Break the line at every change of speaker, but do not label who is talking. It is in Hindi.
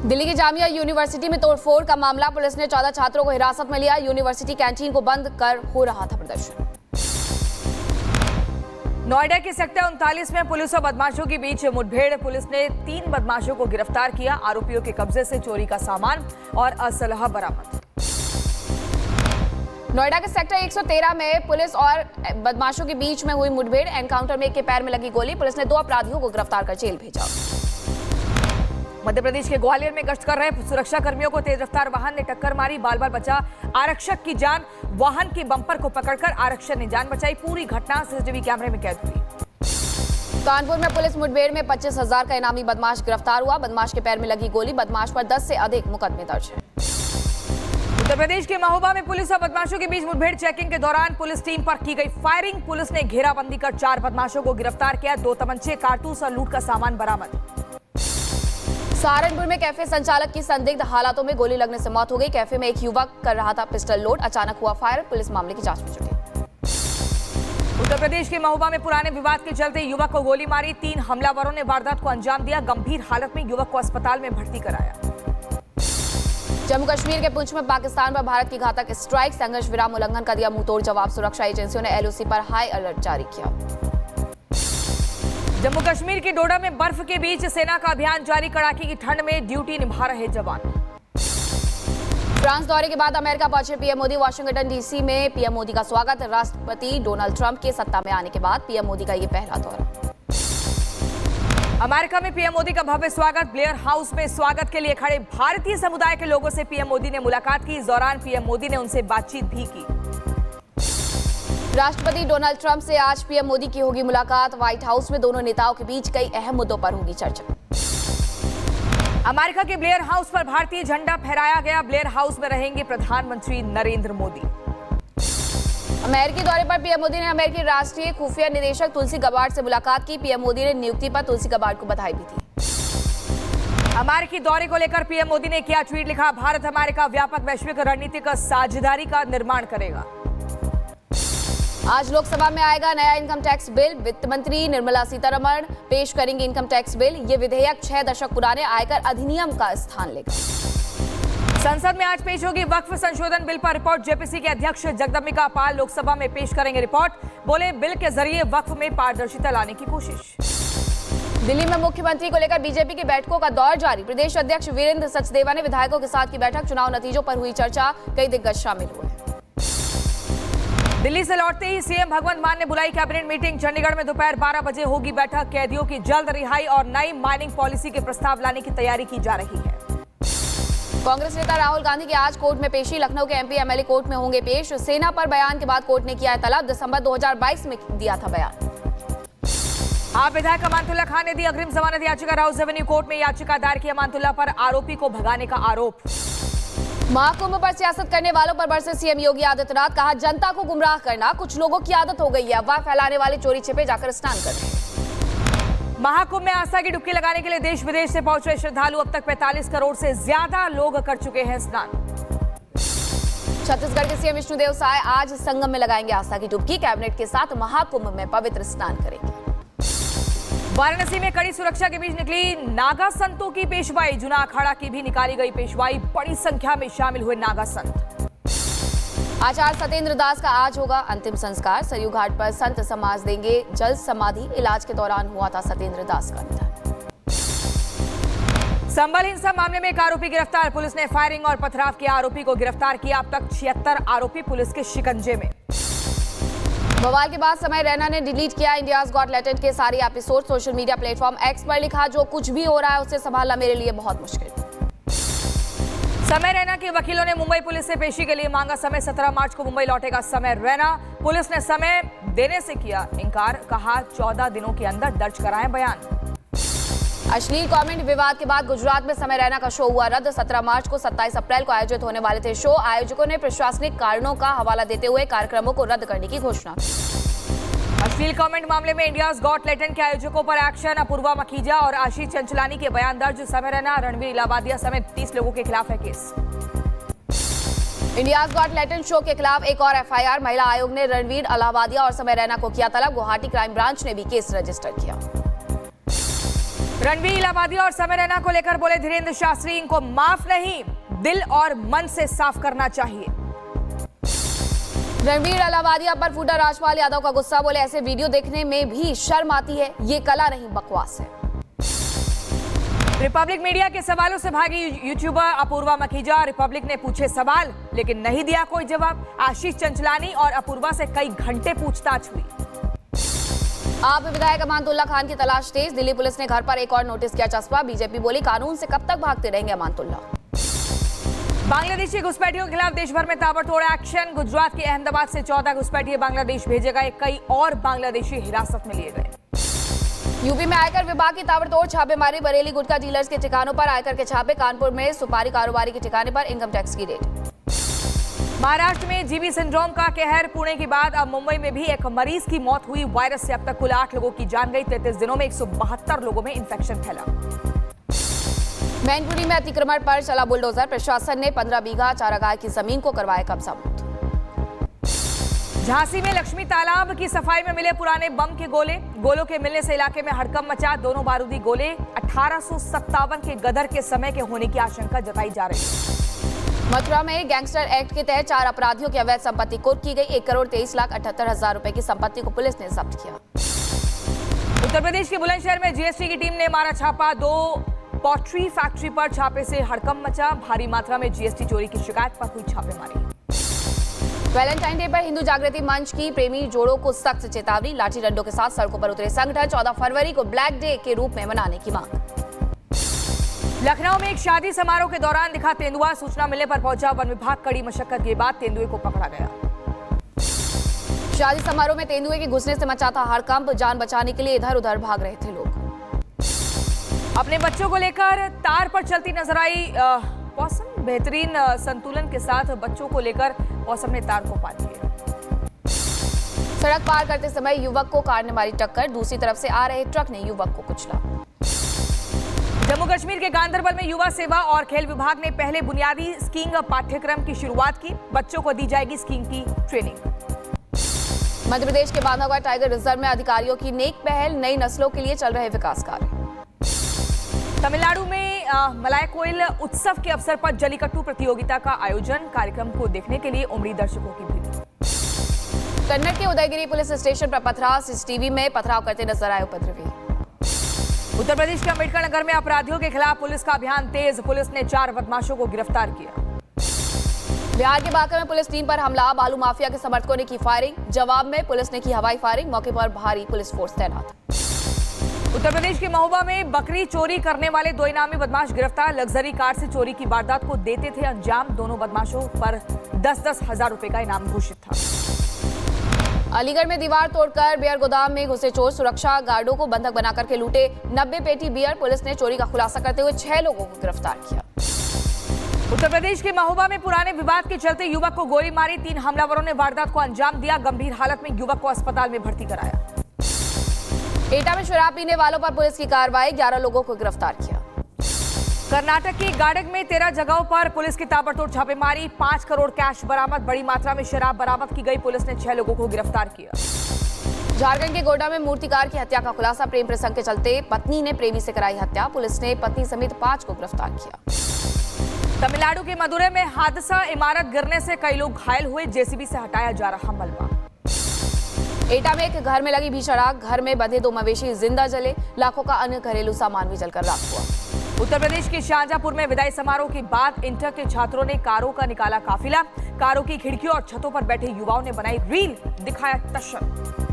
दिल्ली की जामिया यूनिवर्सिटी में तोड़फोड़ का मामला, पुलिस ने 14 छात्रों को हिरासत में लिया। यूनिवर्सिटी कैंटीन को बंद कर हो रहा था प्रदर्शन।
नोएडा के सेक्टर 39 में पुलिस और बदमाशों के बीच मुठभेड़, पुलिस ने 3 बदमाशों को गिरफ्तार किया। आरोपियों के कब्जे से चोरी का सामान और असलहा बरामद।
नोएडा के सेक्टर 113 में पुलिस और बदमाशों के बीच में हुई मुठभेड़, एनकाउंटर में एक के पैर में लगी गोली, पुलिस ने 2 अपराधियों को गिरफ्तार कर जेल भेजा।
मध्य प्रदेश के ग्वालियर में गश्त कर रहे सुरक्षा कर्मियों को तेज रफ्तार वाहन ने टक्कर मारी, बाल बाल बचा आरक्षक की जान। वाहन के बम्पर को पकड़कर आरक्षक ने जान बचाई। पूरी घटना सीसीटीवी कैमरे में कैद हुई।
कानपुर में पुलिस मुठभेड़ में 25,000 का इनामी बदमाश गिरफ्तार हुआ। बदमाश के पैर में लगी गोली, बदमाश पर 10 से अधिक मुकदमे दर्ज है।
उत्तर प्रदेश के महोबा में पुलिस और बदमाशों के बीच मुठभेड़, चेकिंग के दौरान पुलिस टीम पर की गई फायरिंग, पुलिस ने घेराबंदी कर 4 बदमाशों को गिरफ्तार किया। 2 तमंचे, कारतूस और लूट का सामान बरामद।
सहारनपुर में कैफे संचालक की संदिग्ध हालातों में गोली लगने से मौत हो गई। कैफे में एक युवक कर रहा था पिस्टल लोड, अचानक हुआ फायर, पुलिस मामले की जांच में जुटी।
उत्तर प्रदेश के महोबा में पुराने विवाद के चलते युवक को गोली मारी, 3 हमलावरों ने वारदात को अंजाम दिया। गंभीर हालत में युवक को अस्पताल में भर्ती कराया।
जम्मू कश्मीर के पुंछ में पाकिस्तान पर भारत की घातक स्ट्राइक, संघर्ष विराम उल्लंघन का दिया मुंहतोड़ जवाब। सुरक्षा एजेंसियों ने एलओसी पर हाई अलर्ट जारी किया।
जम्मू कश्मीर के डोडा में बर्फ के बीच सेना का अभियान जारी, कड़ाके की ठंड में ड्यूटी निभा रहे जवान।
फ्रांस दौरे के बाद अमेरिका पहुंचे पीएम मोदी, वाशिंगटन डीसी में पीएम मोदी का स्वागत। राष्ट्रपति डोनाल्ड ट्रंप के सत्ता में आने के बाद पीएम मोदी का यह पहला दौरा।
अमेरिका में पीएम मोदी का भव्य स्वागत, ब्लेयर हाउस में स्वागत के लिए खड़े भारतीय समुदाय के लोगों से पीएम मोदी ने मुलाकात की। इस दौरान पीएम मोदी ने उनसे बातचीत भी की।
राष्ट्रपति डोनाल्ड ट्रंप से आज पीएम मोदी की होगी मुलाकात। व्हाइट हाउस में दोनों नेताओं के बीच कई अहम मुद्दों पर होगी चर्चा।
अमेरिका के ब्लेयर हाउस पर भारतीय झंडा फहराया गया। ब्लेयर हाउस में रहेंगे प्रधानमंत्री नरेंद्र मोदी।
अमेरिकी दौरे पर पीएम मोदी ने अमेरिकी राष्ट्रीय खुफिया निदेशक तुलसी गबार्ड से मुलाकात की। पीएम मोदी ने नियुक्ति पर तुलसी गबार्ड को बधाई भी दी।
अमेरिकी दौरे को लेकर पीएम मोदी ने किया ट्वीट, लिखा भारत अमेरिका व्यापक वैश्विक रणनीतिक साझेदारी का निर्माण करेगा।
आज लोकसभा में आएगा नया इनकम टैक्स बिल। वित्त मंत्री निर्मला सीतारमण पेश करेंगी इनकम टैक्स बिल। ये विधेयक 6 दशक पुराने आयकर अधिनियम का स्थान लेगा।
संसद में आज पेश होगी वक्फ संशोधन बिल पर रिपोर्ट। जेपीसी के अध्यक्ष जगदम्बिका पाल लोकसभा में पेश करेंगे रिपोर्ट। बोले बिल के जरिए वक्फ में पारदर्शिता लाने की कोशिश।
दिल्ली में मुख्यमंत्री को लेकर बीजेपी की बैठकों का दौर जारी। प्रदेश अध्यक्ष वीरेंद्र सचदेवा ने विधायकों के साथ की बैठक, चुनाव नतीजों पर हुई चर्चा, कई दिग्गज शामिल हुए।
दिल्ली से लौटते ही सीएम भगवंत मान ने बुलाई कैबिनेट मीटिंग। चंडीगढ़ में दोपहर 12 बजे होगी बैठक। कैदियों की जल्द रिहाई और नई माइनिंग पॉलिसी के प्रस्ताव लाने की तैयारी की जा रही है।
कांग्रेस नेता राहुल गांधी की आज कोर्ट में पेशी। लखनऊ के एमपी एमएलए कोर्ट में होंगे पेश। सेना पर बयान के बाद कोर्ट ने किया है तलब। दिसंबर 2022 में दिया था बयान।
आप विधायक अमानतुल्लाह खान ने दी अग्रिम जमानत याचिका। राउस एवेन्यू कोर्ट में याचिका दायर की। अमानतुल्लाह पर आरोपी को भगाने का आरोप।
महाकुंभ पर सियासत करने वालों पर बरसे सीएम योगी आदित्यनाथ, कहा जनता को गुमराह करना कुछ लोगों की आदत हो गई है। अफवाह फैलाने वाले चोरी छिपे जाकर स्नान कर रहे हैं।
महाकुंभ में आस्था की डुबकी लगाने के लिए देश विदेश से पहुंच रहे श्रद्धालु, अब तक 45 करोड़ से ज्यादा लोग कर चुके हैं स्नान।
छत्तीसगढ़ के सीएम विष्णुदेव साय आज संगम में लगाएंगे आस्था की डुबकी। कैबिनेट के साथ महाकुंभ में पवित्र स्नान करेंगे।
वाराणसी में कड़ी सुरक्षा के बीच निकली नागा संतों की पेशवाई। जुना अखाड़ा की भी निकाली गई पेशवाई। बड़ी संख्या में शामिल हुए नागा संत।
आचार्य सत्येंद्र दास का आज होगा अंतिम संस्कार। सरयू घाट पर संत समाज देंगे जल समाधि। इलाज के दौरान हुआ था सत्येंद्र दास का निधन।
संबल हिंसा मामले में एक आरोपी गिरफ्तार। पुलिस ने फायरिंग और पथराव के आरोपी को गिरफ्तार किया। अब तक 76 आरोपी पुलिस के शिकंजे में।
बवाल के बाद समय रैना ने डिलीट किया इंडियाज गॉट टैलेंट के सारे episode. Social media platform x पर लिखा, जो कुछ भी हो रहा है उसे संभालना मेरे लिए बहुत मुश्किल।
समय रैना के वकीलों ने मुंबई पुलिस से पेशी के लिए मांगा समय। 17 मार्च को मुंबई लौटेगा समय रैना। पुलिस ने समय देने से किया इनकार, कहा 14 दिनों के अंदर दर्ज कराएं बयान।
अश्लील कमेंट विवाद के बाद गुजरात में समय रैना का शो हुआ रद्द। 17 मार्च को 27 अप्रैल को आयोजित होने वाले थे शो। आयोजकों ने प्रशासनिक कारणों का हवाला देते हुए कार्यक्रमों को रद्द करने की घोषणा की।
अश्लील कमेंट मामले में इंडियाज गॉट टैलेंट के आयोजकों पर एक्शन। अपूर्वा मखीजा और आशीष चंचलानी के बयान दर्ज। समय रैना, रणवीर इलाहाबादिया समेत 30 लोगों के खिलाफ है case.
India's got talent show के खिलाफ एक और एफआईआर। महिला आयोग ने रणवीर इलाहाबादिया और समय रैना को किया तलब। गुवाहाटी क्राइम ब्रांच ने भी केस रजिस्टर किया।
रणवीर इलाहाबादी और समय रैना को लेकर बोले धीरेन्द्र शास्त्री, इनको माफ नहीं, दिल और मन से साफ करना चाहिए।
रणवीर इलाहाबादी पर फूटा राजपाल यादव का गुस्सा, बोले ऐसे वीडियो देखने में भी शर्म आती है, ये कला नहीं बकवास है।
रिपब्लिक मीडिया के सवालों से भागी यूट्यूबर अपूर्वा मखीजा, रिपब्लिक ने पूछे सवाल लेकिन नहीं दिया कोई जवाब। आशीष चंचलानी और अपूर्वा से कई घंटे पूछताछ हुई।
आप विधायक अमानतुल्लाह खान की तलाश तेज, दिल्ली पुलिस ने घर पर एक और नोटिस किया चस्पा। बीजेपी बोली कानून से कब तक भागते रहेंगे अमानतुल्लाह।
बांग्लादेशी घुसपैठियों के खिलाफ देश भर में ताबड़तोड़ एक्शन। गुजरात के अहमदाबाद से 14 घुसपैठिए बांग्लादेश भेजे गए, कई और बांग्लादेशी हिरासत में लिए गए।
यूपी में आयकर विभाग की ताबड़तोड़ छापेमारी, बरेली गुटखा डीलर्स के ठिकानों पर आयकर के छापे। कानपुर में सुपारी कारोबारी के ठिकाने पर इनकम टैक्स की रेड।
महाराष्ट्र में जीबी सिंड्रोम का कहर, पुणे के बाद अब मुंबई में भी एक मरीज की मौत हुई। वायरस से अब तक कुल 8 लोगों की जान गई। 33 दिनों में 172 लोगों में इंफेक्शन फैला।
मैनपुरी में अतिक्रमण पर चला बुलडोजर, प्रशासन ने 15 बीघा चारागाह की जमीन को करवाया कब्जा।
झांसी में लक्ष्मी तालाब की सफाई में मिले पुराने बम के गोलों के मिलने से इलाके में हड़कंप मचा। दोनों बारूदी गोले 1857 के गदर के समय के होने की आशंका जताई जा रही है।
मथुरा में गैंगस्टर एक्ट के तहत 4 अपराधियों की अवैध संपत्ति कुर्क की गई। 1,23,78,000 रुपए की संपत्ति को पुलिस ने जब्त किया।
उत्तर प्रदेश के बुलंदशहर में जीएसटी की टीम ने मारा छापा। 2 पॉट्री फैक्ट्री पर छापे से हड़कंप मचा। भारी मात्रा में जीएसटी चोरी की शिकायत पर हुई छापेमारी। वैलेंटाइन डे पर हिंदू जागृति मंच की प्रेमी जोड़ों को सख्त चेतावनी, लाठी डंडों के साथ सड़कों पर उतरे संगठन। 14 फरवरी को ब्लैक डे के रूप में मनाने की मांग। लखनऊ में एक शादी समारोह के दौरान दिखा तेंदुआ, सूचना मिलने पर पहुंचा वन विभाग। कड़ी मशक्कत के बाद तेंदुए को पकड़ा गया। शादी समारोह में तेंदुए के घुसने से मचा था हड़कंप, जान बचाने के लिए इधर उधर भाग रहे थे लोग। अपने बच्चों को लेकर तार पर चलती नजर आई पौसम, बेहतरीन संतुलन के साथ बच्चों को लेकर पौसम ने तार को पार किया। सड़क पार करते समय युवक को कार ने मारी टक्कर, दूसरी तरफ से आ रहे ट्रक ने युवक को कुचला। जम्मू कश्मीर के गांधरबल में युवा सेवा और खेल विभाग ने पहले बुनियादी स्कीइंग पाठ्यक्रम की शुरुआत की। बच्चों को दी जाएगी स्कीइंग की ट्रेनिंग। मध्य प्रदेश के बांधवगढ़ टाइगर रिजर्व में अधिकारियों की नेक पहल, नई नस्लों के लिए चल रहे विकास कार्य। तमिलनाडु में मलायकोइल उत्सव के अवसर पर जल्लीकट्टू प्रतियोगिता का आयोजन, कार्यक्रम को देखने के लिए उमड़ी दर्शकों की भीड़। कन्नड़ के उदयगिरी पुलिस स्टेशन पर पथराव, सीसीटीवी में पथराव करते नजर आए उपद्रवी। उत्तर प्रदेश के अम्बेडकर नगर में अपराधियों के खिलाफ पुलिस का अभियान तेज, पुलिस ने 4 बदमाशों को गिरफ्तार किया। बिहार के बांका में पुलिस टीम पर हमला, बालू माफिया के समर्थकों ने की फायरिंग, जवाब में पुलिस ने की हवाई फायरिंग, मौके पर भारी पुलिस फोर्स तैनात। उत्तर प्रदेश के महोबा में बकरी चोरी करने वाले 2 इनामी बदमाश गिरफ्तार, लग्जरी कार से चोरी की वारदात को देते थे अंजाम। दोनों बदमाशों पर 10-10 हजार रुपए का इनाम घोषित था। अलीगढ़ में दीवार तोड़कर बियर गोदाम में घुसे चोर, सुरक्षा गार्डों को बंधक बनाकर के लूटे 90 पेटी बियर। पुलिस ने चोरी का खुलासा करते हुए 6 लोगों को गिरफ्तार किया। उत्तर प्रदेश के महोबा में पुराने विवाद के चलते युवक को गोली मारी, 3 हमलावरों ने वारदात को अंजाम दिया। गंभीर हालत में युवक को अस्पताल में भर्ती कराया। एटा में शराब पीने वालों पर पुलिस की कार्रवाई, 11 लोगों को गिरफ्तार किया। कर्नाटक की गाडग में 13 जगहों पर पुलिस की ताबड़तोड़ छापेमारी, 5 करोड़ कैश बरामद, बड़ी मात्रा में शराब बरामद की गई। पुलिस ने 6 लोगों को गिरफ्तार किया। झारखंड के गोड्डा में मूर्तिकार की हत्या का खुलासा, प्रेम प्रसंग के चलते पत्नी ने प्रेमी से कराई हत्या। पुलिस ने पत्नी समेत 5 को गिरफ्तार किया। तमिलनाडु के मदुरै में हादसा, इमारत गिरने से कई लोग घायल हुए, जेसीबी से हटाया जा रहा मलबा। एटा में एक घर में लगी भीषण आग, घर में बंधे 2 मवेशी जिंदा जले, लाखों का अन्य घरेलू सामान भी जलकर राख हुआ। उत्तर प्रदेश के शाहजहांपुर में विदाई समारोह के बाद इंटर के छात्रों ने कारों का निकाला काफिला। कारों की खिड़कियों और छतों पर बैठे युवाओं ने बनाई रील, दिखाया टशन।